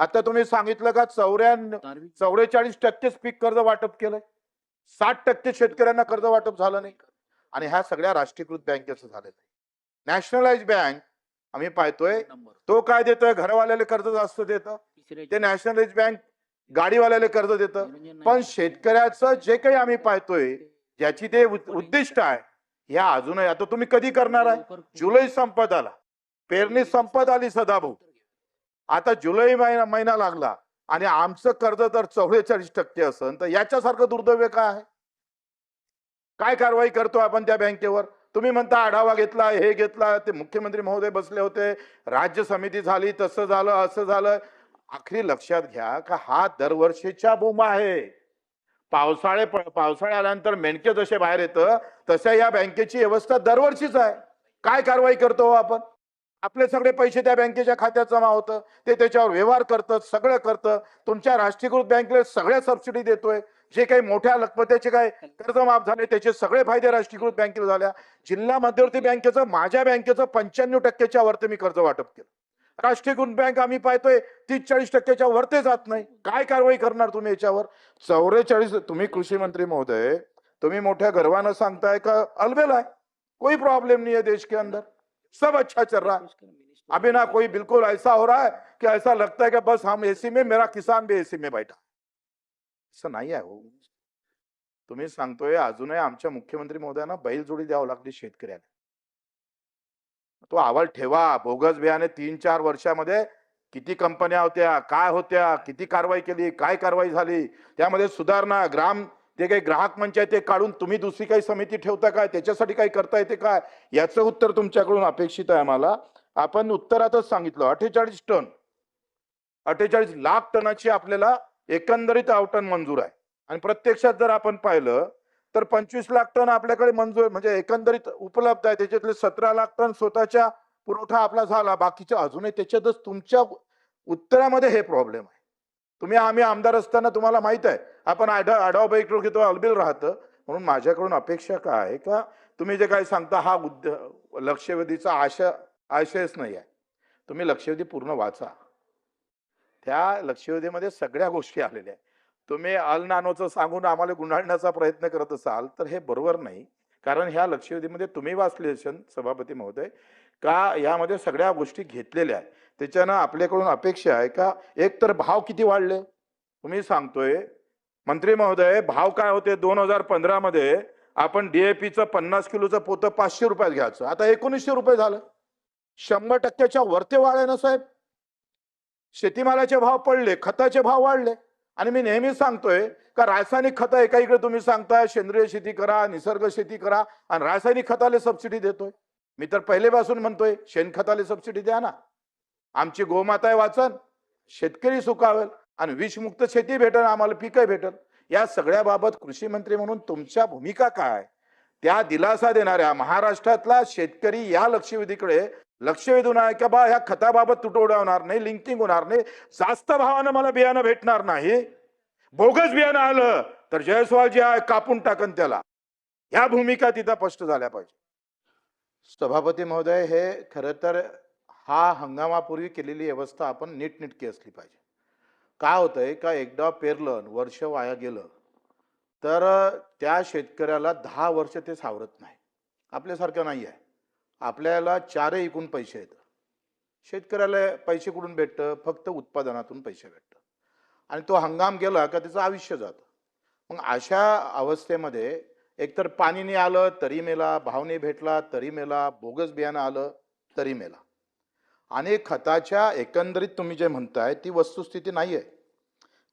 आता तुम्ही सांगितलं का 44% पीक कर्ज वाटप केलंय, 60% शेतकऱ्यांना कर्ज वाटप झालं नाही. आणि ह्या सगळ्या राष्ट्रीयकृत बँकेचं झालेलं आहे. नॅशनलाइज बँक आम्ही पाहतोय तो काय देतोय, घरवाल्याला कर्ज जास्त देतं, ते नॅशनलाइज बँक गाडीवाल्याला कर्ज देतं. पण शेतकऱ्याचं जे काही आम्ही पाहतोय ज्याची ते उद्दिष्ट आहे, ह्या अजूनही आता तुम्ही कधी करणार आहे? जुलै संपत आला, पेरणी संपत आली सदाभाऊ, आता जुलै महिना लागला आणि आमचं कर्ज जर 44% असेल तर याच्यासारखं दुर्दैव काय आहे? काय कारवाई करतो आपण त्या बँकेवर? तुम्ही म्हणता आढावा घेतला, हे घेतला, ते मुख्यमंत्री महोदय बसले होते, राज्य समिती झाली, तसं झालं, असं झालं. आखरी लक्षात घ्या का हा दरवर्षीच्या बोंब आहे. पावसाळे आल्यानंतर मेंढके जसे बाहेर येतं तशा या बँकेची व्यवस्था दरवर्षीच आहे. काय कारवाई करतो आपण? आपले सगळे पैसे त्या बँकेच्या खात्यात जमा होतं, ते त्याच्यावर व्यवहार करतं, सगळं करतं. तुमच्या राष्ट्रीयकृत बँकेला सगळ्या सबसिडी देतोय. जे काही मोठ्या लखपतीचे काय कर्ज माफ झाले त्याचे सगळे फायदे राष्ट्रीयकृत बँकेला झाल्या. जिल्हा मध्यवर्ती बँकेचं, माझ्या बँकेचं 95% वरती मी कर्ज वाटप केलं. राष्ट्रीयकृत बँक आम्ही पाहतोय 30-40% वरते जात नाही. काय कारवाई करणार तुम्ही याच्यावर? 44, तुम्ही कृषी मंत्री महोदय, तुम्ही मोठ्या गर्वानं सांगताय का अलबेल आहे, कोई प्रॉब्लम नहीं है देश के अंदर, सब अच्छा चल रहा है, अभी ना कोई बिल्कुल ऐसा हो रहा है कि ऐसा लगता है कि बस हम एसी में, मेरा किसान भी एसी में बैठा. असं नाही आहे हो. तुम्ही सांगतोय अजूनही आमच्या मुख्यमंत्री महोदयांना बैलजोडी द्यावं लागली शेतकऱ्याला. तो अहवाल ठेवा. बोगस बियाणे 3-4 वर्षामध्ये किती कंपन्या होत्या, काय होत्या, किती कारवाई केली, काय कारवाई झाली, त्यामध्ये सुधारणा, ते काही ग्राहक मंच आहे ते काढून तुम्ही दुसरी काही समिती ठेवता काय, त्याच्यासाठी काही करता येते काय, याचं उत्तर तुमच्याकडून अपेक्षित आहे आम्हाला. आपण उत्तरातच सांगितलं 48 टन, 48 लाख टनाची आपल्याला एकंदरीत आवटण मंजूर आहे. आणि प्रत्यक्षात जर आपण पाहिलं तर 25 लाख टन आपल्याकडे मंजूर म्हणजे एकंदरीत उपलब्ध आहे. त्याच्यातले 17 लाख टन स्वतःच्या पुरवठा आपला झाला, बाकीच्या अजूनही त्याच्यातच तुमच्या उत्तरामध्ये हे प्रॉब्लेम आहे. आम्ही आमदार असताना तुम्हाला माहित आहे आपण आढावा बैठक घेतो, अलबेल राहतं. म्हणून माझ्याकडून अपेक्षा काय आहे का तुम्ही जे काही सांगता हा लक्षवेधीचा आशयच नाही आहे. तुम्ही लक्षवेधी पूर्ण वाचा. त्या लक्षवेधीमध्ये सगळ्या गोष्टी आलेल्या आहेत. तुम्ही अल नानोचं सांगून आम्हाला गुंडाळण्याचा प्रयत्न करत असाल तर हे बरोबर नाही. कारण ह्या लक्षवेधीमध्ये तुम्ही वाचले असेल सभापती महोदय का यामध्ये सगळ्या गोष्टी घेतलेल्या आहेत. त्याच्यानं आपल्याकडून अपेक्षा आहे का एक तर भाव किती वाढले तुम्ही सांगतोय मंत्री महोदय. भाव काय होते 2015 मध्ये आपण डीएपीचं 50 किलोचं पोतं 500 रुपयात घ्यायचं, आता 1900 रुपये झालं. 100%च्या वरते वाढ आहे ना साहेब. शेतीमालाचे भाव पडले, खताचे भाव वाढले. आणि मी नेहमी सांगतोय का रासायनिक खतं एका इकडे तुम्ही सांगताय सेंद्रिय शेती करा, निसर्ग शेती करा, आणि रासायनिक खताले सबसिडी देतोय. मी तर पहिलेपासून म्हणतोय शेणखताले सबसिडी द्या ना. आमची गोमाता आहे वाचन, शेतकरी सुखावेल आणि विषमुक्त शेती भेटेल, आम्हाला पिकही भेटेल. या सगळ्या बाबत कृषी मंत्री म्हणून तुमच्या भूमिका काय, त्या दिलासा देणाऱ्या महाराष्ट्रातला शेतकरी या लक्षवेधीकडे लक्ष वेधून आहे का बा ह्या खताबाबत तुटवडा होणार नाही, लिंकिंग होणार नाही, जास्त भावानं मला बियाणं भेटणार नाही, बोगस बियाणं आलं तर जयस्वाल जे आहे कापून टाकन त्याला. ह्या भूमिका तिथं स्पष्ट झाल्या पाहिजे. सभापती महोदय, हे खरं तर हा हंगामापूर्वी केलेली व्यवस्था आपण नीटनेटकी असली पाहिजे. काय होतंय का एकदा पेरलं वर्ष वाया गेलं तर त्या शेतकऱ्याला 10 वर्ष ते सावरत नाही. आपल्यासारखं नाही आहे. आपल्याला 4 एकूण पैसे येतात, शेतकऱ्याला पैसे कुठून भेटतं, फक्त उत्पादनातून पैसे भेटतं. आणि तो हंगाम गेला का त्याचं आयुष्य जातं. मग अशा अवस्थेमध्ये एकतर पाणी नाही आलं तरी मेला, भाव नाही भेटला तरी मेला, बोगस बियाणं आलं तरी मेला. आणि खताच्या एकंदरीत तुम्ही जे म्हणताय ती वस्तुस्थिती नाही आहे.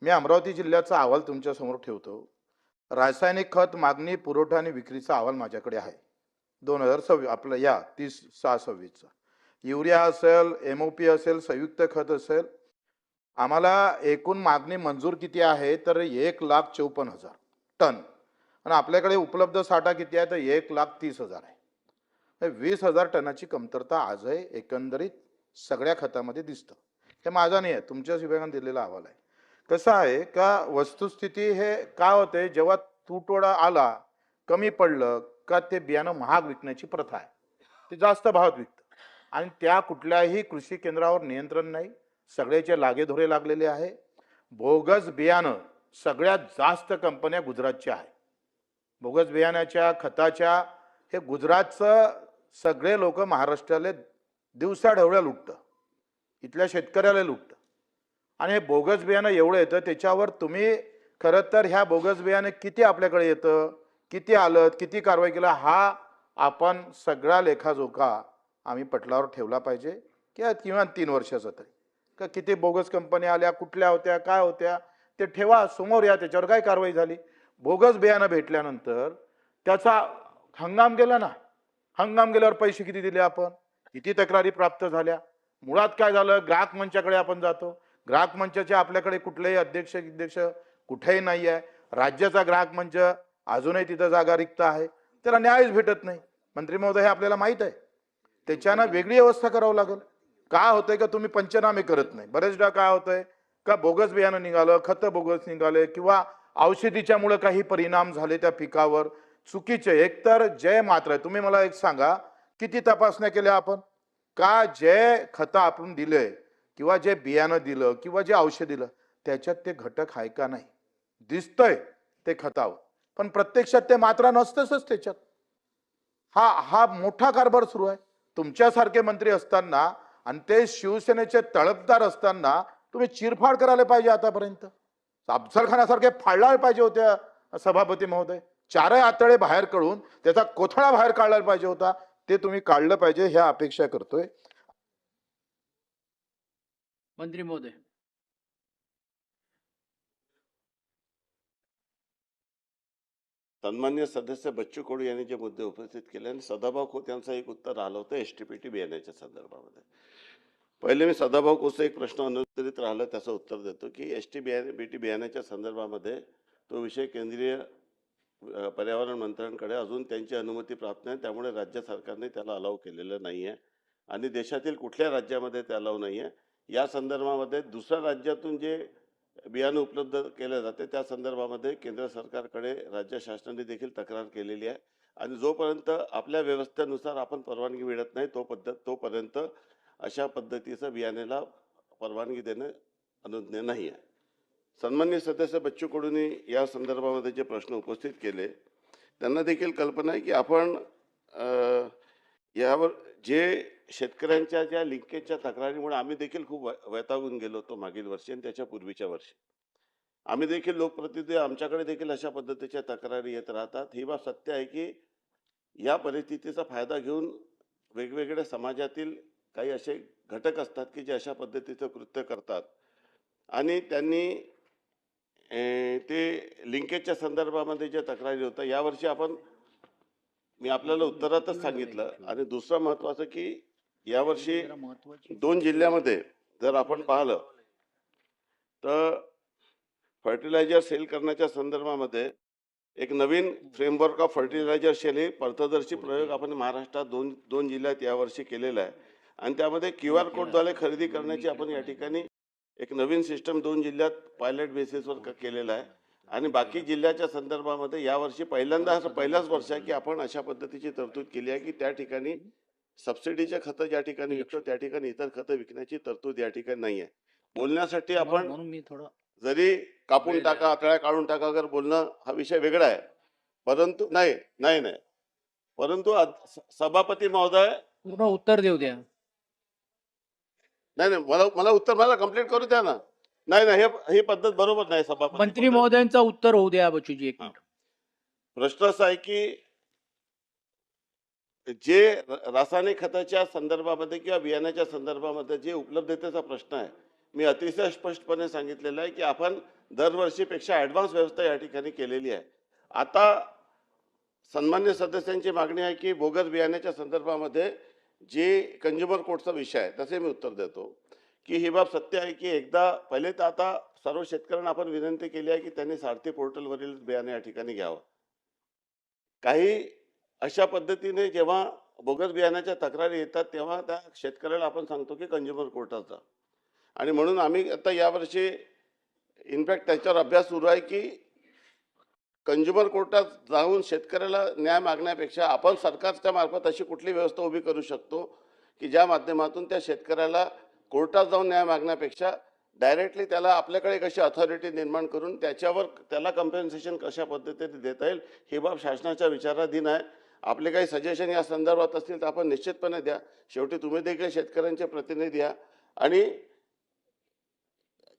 मी अमरावती जिल्ह्याचा अहवाल तुमच्या समोर ठेवतो. रासायनिक खत मागणी, पुरवठा आणि विक्रीचा अहवाल माझ्याकडे आहे 2026 आपलं या 30/6/26चा. युरिया असेल, MOP असेल, संयुक्त खत असेल, आम्हाला एकूण मागणी मंजूर किती आहे तर 1,54,000 टन आणि आपल्याकडे उपलब्ध साठा किती आहे तर 1,30,000 आहे. 20,000 टनाची कमतरता आजही एकंदरीत सगळ्या खतामध्ये दिसतं. हे माझा नाही आहे, तुमच्याच विभागाने दिलेला अहवाल आहे. कसं आहे का वस्तुस्थिती हे काय होते जेव्हा तुटवडा आला, कमी पडलं का ते बियाणं महाग विकण्याची प्रथा आहे, ते जास्त भावात विकतं आणि त्या कुठल्याही कृषी केंद्रावर नियंत्रण नाही, सगळ्याचे लागेधोरे लागलेले आहे. बोगस बियाणं सगळ्यात जास्त कंपन्या गुजरातच्या आहे. बोगस बियाण्याच्या खताच्या हे गुजरातचं सगळे लोक महाराष्ट्राला दिवसा ढवळ्या लुटतं, इथल्या शेतकऱ्याला लुटतं. आणि हे बोगस बियाणं एवढं येतं, त्याच्यावर तुम्ही खरं तर ह्या बोगस बियाणं किती आपल्याकडे येतं, किती आलं, किती कारवाई केला, हा आपण सगळा लेखाजोखा आम्ही पटलावर ठेवला पाहिजे, किंवा 3 वर्षाचा तरी. का किती बोगस कंपन्या आल्या, कुठल्या होत्या, काय होत्या, ते ठेवा समोर, या त्याच्यावर काय कारवाई झाली. बोगस बियाणं भेटल्यानंतर त्याचा हंगाम गेला ना, हंगाम गेल्यावर पैसे किती दिले आपण, किती तक्रारी प्राप्त झाल्या. मुळात काय झालं, ग्राहक मंचाकडे आपण जातो, ग्राहक मंचाचे आपल्याकडे कुठलेही अध्यक्ष कुठेही नाही आहे. राज्याचा ग्राहक मंच अजूनही तिथं जागा रिक्त आहे, त्याला न्यायच भेटत नाही. मंत्री महोदय हे आपल्याला माहित आहे. त्याच्यानं वेगळी व्यवस्था करावं लागेल. काय होतंय का तुम्ही पंचनामे करत नाही. बरेचदा काय होतंय का बोगस बियाणं निघालं, खतं बोगस निघाले, किंवा औषधीच्यामुळे काही परिणाम झाले त्या पिकावर चुकीचे. एकतर जय मात्र आहे. तुम्ही मला एक सांगा, किती तपासण्या केल्या आपण, का जे खतं आपण दिले, किंवा जे बियाणं दिलं, किंवा जे औषध दिलं, त्याच्यात ते घटक आहे का नाही. दिसतंय ते खतावर, पण प्रत्यक्षात ते मात्रा नसतंच त्याच्यात. हा मोठा कारभार सुरू आहे. तुमच्यासारखे मंत्री असताना आणि ते शिवसेनेचे तळपदार असताना तुम्ही चिरफाड करायला पाहिजे. आतापर्यंत अफजल खानासारखे फाडला पाहिजे होत्या सभापती महोदय. 4 आतडे बाहेर काढून त्याचा कोथळा बाहेर काढला पाहिजे होता. ते तुम्ही काढलं पाहिजे, ह्या अपेक्षा करतोय. मंत्री महोदय. सन्मान्य सदस्य बच्चू कडू यांनी जे मुद्दे उपस्थित केले आणि सदाभाऊ खोत यांचं एक उत्तर आलं होतं एसटीपीटी बियाण्याच्या संदर्भामध्ये. पहिले मी सदाभाऊ खोतचा एक प्रश्न अनुत्तरित राहिला, त्याचं उत्तर देतो की एसटीपीटी बियाण्याच्या संदर्भामध्ये तो विषय केंद्रीय पर्यावरण मंत्र्यांकडे अजून त्यांची अनुमती प्राप्त नाही, त्यामुळे राज्य सरकारने त्याला अलाव केलेलं नाही आहे आणि देशातील कुठल्या राज्यामध्ये ते अलाव नाही आहे. या संदर्भामध्ये दुसऱ्या राज्यातून जे बियाणं उपलब्ध केले जाते त्या संदर्भामध्ये केंद्र सरकारकडे राज्य शासनाने देखील तक्रार केलेली आहे आणि जोपर्यंत आपल्या व्यवस्थेनुसार आपण परवानगी मिळत नाही तोपर्यंत अशा पद्धतीचं बियाण्याला परवानगी देणं अनुज्ञेय नाही आहे. सन्मान्य सदस्य बच्चू कडूंनी या संदर्भामध्ये जे प्रश्न उपस्थित केले त्यांना देखील कल्पना आहे की आपण यावर जे शेतकऱ्यांच्या ज्या लिंकेजच्या तक्रारीमुळे आम्ही देखील खूप वैतागून गेलो होतो मागील वर्षी आणि त्याच्या पूर्वीच्या वर्षी. आम्ही देखील लोकप्रतिनिधी, आमच्याकडे देखील अशा पद्धतीच्या तक्रारी येत राहतात. ही बाब सत्य आहे की या परिस्थितीचा फायदा घेऊन वेगवेगळ्या समाजातील काही असे घटक असतात की जे अशा पद्धतीचं कृत्य करतात आणि त्यांनी ते लिंकेजच्या संदर्भामध्ये जे तक्रारी होतं यावर्षी आपण मी आपल्याला उत्तरातच सांगितलं. आणि दुसरं महत्त्वाचं की यावर्षी 2 जिल्ह्यामध्ये जर आपण पाहिलं तर फर्टिलायझर सेल करण्याच्या संदर्भामध्ये एक नवीन फ्रेमवर्क ऑफ फर्टिलायझर सेल हे पर्थदर्शी प्रयोग आपण महाराष्ट्रात दोन जिल्ह्यात यावर्षी केलेला आहे आणि त्यामध्ये QR कोडद्वारे खरेदी करण्याची आपण या ठिकाणी एक नवीन सिस्टम 2 जिल्ह्यात पायलट बेसिसवर केलेला आहे आणि बाकी जिल्ह्याच्या संदर्भामध्ये यावर्षी पहिलाच वर्ष आहे की आपण अशा पद्धतीची तरतूद केली आहे की त्या ठिकाणी सबसिडीचे खतं ज्या ठिकाणी विकतो त्या ठिकाणी इतर खतं विकण्याची तरतूद या ठिकाणी नाही आहे. बोलण्यासाठी आपण मी थोडं जरी कापून टाका, तळ्या काढून टाका अगर बोलणं हा विषय वेगळा आहे, परंतु नाही परंतु सभापती महोदय पूर्ण उत्तर देऊ द्या. नाही मला कंप्लीट करू द्या ना. नाही ही पद्धत बरोबर नाही. सभापती मंत्री महोदयांचं उत्तर होऊ द्या बच्चूजी. एक मिनिट. प्रश्न असा आहे की जे रासायनिक खताच्या संदर्भामध्ये किंवा बियाण्याच्या संदर्भामध्ये जे उपलब्धतेचा प्रश्न आहे, मी अतिशय स्पष्टपणे सांगितलेलं आहे की आपण दरवर्षीपेक्षा ॲडव्हान्स व्यवस्था या ठिकाणी केलेली आहे. आता सन्मान्य सदस्यांची मागणी आहे की बोगस बियाण्याच्या संदर्भामध्ये जे कंझ्युमर कोर्टचा विषय आहे तसे मी उत्तर देतो की ही बाब सत्य आहे की एकदा पहिले तर आता सर्व शेतकऱ्यांना आपण विनंती केली आहे की त्यांनी सारथी पोर्टलवरील बियाणे या ठिकाणी घ्यावं. काही अशा पद्धतीने जेव्हा बोगस बियाण्याच्या तक्रारी येतात तेव्हा त्या शेतकऱ्याला आपण सांगतो की कंझ्युमर कोर्टात जा आणि म्हणून आम्ही आता यावर्षी इनफॅक्ट त्याच्यावर अभ्यास सुरू आहे की कंझ्युमर कोर्टात जाऊन शेतकऱ्याला न्याय मागण्यापेक्षा आपण सरकारच्या मार्फत अशी कुठली व्यवस्था उभी करू शकतो की ज्या माध्यमातून त्या शेतकऱ्याला कोर्टात जाऊन न्याय मागण्यापेक्षा डायरेक्टली त्याला आपल्याकडे कशी अथॉरिटी निर्माण करून त्याच्यावर त्याला कम्पेन्सेशन कशा पद्धतीने देता येईल ही बाब शासनाच्या विचाराधीन आहे. आपले काही सजेशन या संदर्भात असतील तर आपण निश्चितपणे द्या. शेवटी तुम्ही देखील शेतकऱ्यांचे प्रतिनिधी आहात आणि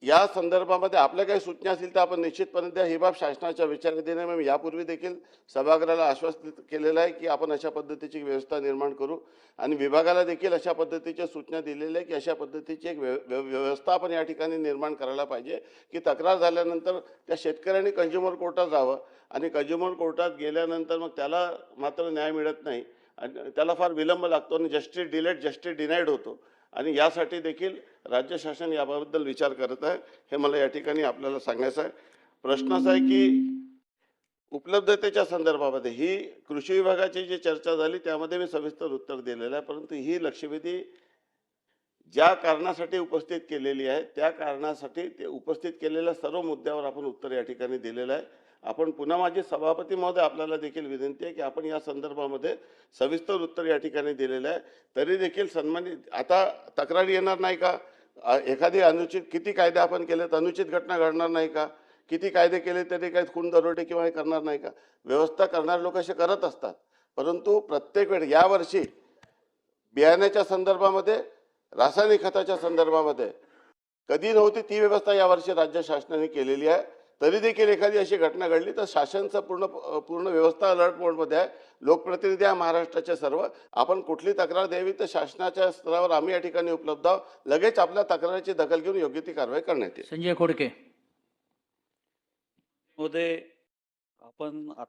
या संदर्भामध्ये आपल्या काही सूचना असतील तर आपण निश्चितपणे द्या. ही बाब शासनाच्या विचाराधीन आहे. मी यापूर्वी देखील सभागृहाला आश्वासित केलेलं आहे की आपण अशा पद्धतीची व्यवस्था निर्माण करू आणि विभागाला देखील अशा पद्धतीच्या सूचना दिलेल्या आहे की अशा पद्धतीची एक व्यवस्था आपण या ठिकाणी निर्माण करायला पाहिजे की तक्रार झाल्यानंतर त्या शेतकऱ्यांनी कंझ्युमर कोर्टात जावं आणि कंझ्युमर कोर्टात गेल्यानंतर मग त्याला मात्र न्याय मिळत नाही आणि त्याला फार विलंब लागतो आणि जस्टिस डिलेड जस्टिस डिनाईड होतो आणि यासाठी देखील राज्य शासन याबद्दल विचार करत आहे. हे मला या ठिकाणी आपल्याला सांगायचं आहे. प्रश्न असा आहे की उपलब्धतेच्या संदर्भामध्ये ही कृषी विभागाची जी चर्चा झाली त्यामध्ये मी सविस्तर उत्तर दिलेलं आहे, परंतु ही लक्षवेधी ज्या कारणासाठी उपस्थित केलेली आहे त्या कारणासाठी ते उपस्थित केलेल्या सर्व मुद्द्यावर आपण उत्तर या ठिकाणी दिलेलं आहे. आपण पुन्हा माझे सभापती महोदय आपल्याला देखील विनंती आहे की आपण या संदर्भामध्ये सविस्तर उत्तर या ठिकाणी दिलेलं आहे. तरी देखील सन्मानित आता तक्रारी येणार नाही का? एखादी अनुचित किती कायदे आपण केलेत अनुचित घटना घडणार नाही का? किती कायदे केले तरी काही खून दरोडे किंवा हे करणार नाही का? व्यवस्था करणारे लोक असे करत असतात, परंतु प्रत्येक वेळी यावर्षी बियाण्याच्या संदर्भामध्ये रासायनिक खताच्या संदर्भामध्ये कधी नव्हती ती व्यवस्था यावर्षी राज्य शासनाने केलेली आहे. तरी देखील एखादी अशी घटना घडली तर शासनचं पूर्ण व्यवस्था अलर्ट मोडमध्ये आहे. लोकप्रतिनिधी आहे महाराष्ट्राचे सर्व. आपण कुठली तक्रार द्यावी तर शासनाच्या स्तरावर आम्ही या ठिकाणी उपलब्ध आहोत. लगेच आपल्या तक्रारीची दखल घेऊन योग्य ती कारवाई करण्यात येईल. संजय खोडके. मध्ये आपण आता